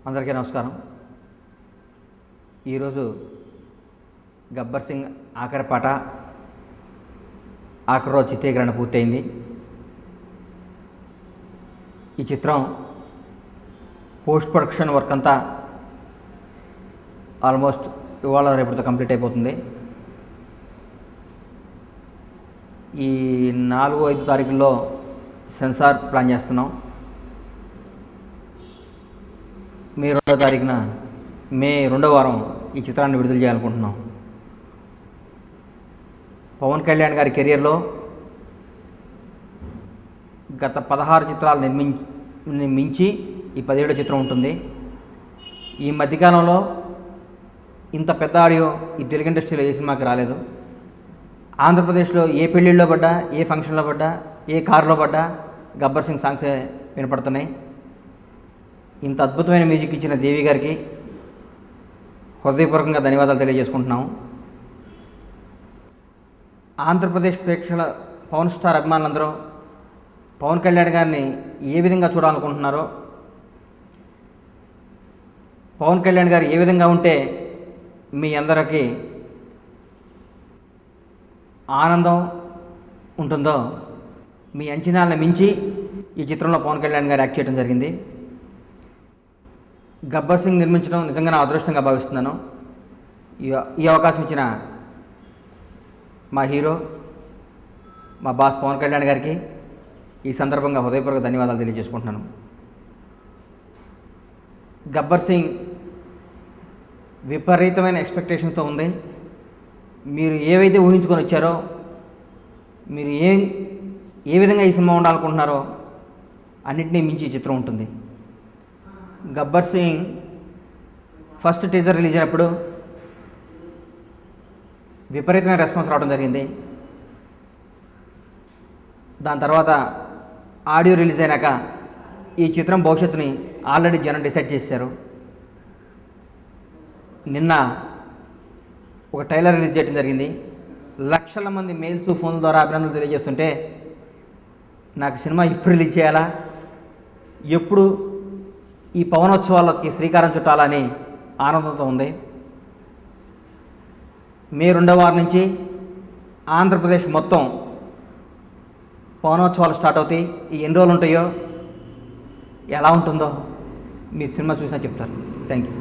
అందరికీ నమస్కారం. ఈరోజు గబ్బర్ సింగ్ ఆఖరి పాట ఆఖరి రోజు చిత్రీకరణ పూర్తయింది. ఈ చిత్రం పోస్ట్ ప్రొడక్షన్ వర్క్ అంతా ఆల్మోస్ట్ ఇవాళ రేపటితో కంప్లీట్ అయిపోతుంది. ఈ 4-5 తారీఖుల్లో సెన్సార్ ప్లాన్ చేస్తున్నాం. మే 2వ తారీఖున మే 2వ వారం ఈ చిత్రాన్ని విడుదల చేయాలనుకుంటున్నాం. పవన్ కళ్యాణ్ గారి కెరియర్లో గత 16 చిత్రాలు మించి ఈ 17వ చిత్రం ఉంటుంది. ఈ మధ్యకాలంలో ఇంత పెద్ద ఆడియో ఈ తెలుగు ఇండస్ట్రీలో ఏ సినిమాకి రాలేదు. ఆంధ్రప్రదేశ్లో ఏ పెళ్ళిళ్ళలో పడ్డా, ఏ ఫంక్షన్లో పడ్డా, ఏ కారులో పడ్డా గబ్బర్ సింగ్ సాంగ్సే వినపడుతున్నాయి. ఇంత అద్భుతమైన మ్యూజిక్ ఇచ్చిన దేవి గారికి హృదయపూర్వకంగా ధన్యవాదాలు తెలియజేసుకుంటున్నాము. ఆంధ్రప్రదేశ్ ప్రేక్షకుల పవన్ స్టార్ అభిమానులందరూ పవన్ కళ్యాణ్ గారిని ఏ విధంగా చూడాలనుకుంటున్నారో, పవన్ కళ్యాణ్ గారు ఏ విధంగా ఉంటే మీ అందరికీ ఆనందం ఉంటుందో మీ అంచనాలను మించి ఈ చిత్రంలో పవన్ కళ్యాణ్ గారు యాక్ట్ చేయడం జరిగింది. గబ్బర్ సింగ్ నిర్మించడం నిజంగా నా అదృష్టంగా భావిస్తున్నాను. ఈ అవకాశం ఇచ్చిన మా హీరో, మా బాస్ పవన్ కళ్యాణ్ గారికి ఈ సందర్భంగా హృదయపూర్వక ధన్యవాదాలు తెలియజేసుకుంటున్నాను. గబ్బర్ సింగ్ విపరీతమైన ఎక్స్పెక్టేషన్తో ఉంది. మీరు ఏవైతే ఊహించుకొని వచ్చారో, మీరు ఏ విధంగా ఈ సినిమా ఉండాలనుకుంటున్నారో అన్నింటినీ మించి ఈ చిత్రం ఉంటుంది. Gabbar Singh first teaser release అయినప్పుడు విపరీతమైన రెస్పాన్స్ రావడం జరిగింది. దాని తర్వాత ఆడియో రిలీజ్ అయినాక ఈ చిత్రం భవిష్యత్తుని ఆల్రెడీ జనం డిసైడ్ చేశారు. నిన్న ఒక ట్రైలర్ రిలీజ్ చేయడం జరిగింది. లక్షల మంది మెయిల్స్, ఫోన్ల ద్వారా అభినందనలు తెలియజేస్తుంటే నాకు సినిమా ఇప్పుడు రిలీజ్ చేయాలా, ఎప్పుడు ఈ పవనోత్సవాలకి శ్రీకారం చుట్టాలని ఆనందంతో ఉంది. మే 2వ వారం నుంచి ఆంధ్రప్రదేశ్ మొత్తం పవనోత్సవాలు స్టార్ట్ అవుతాయి. ఈ ఎన్ని రోజులు ఉంటాయో, ఎలా ఉంటుందో మీ సినిమా చూసినా చెప్తారు. Thank you.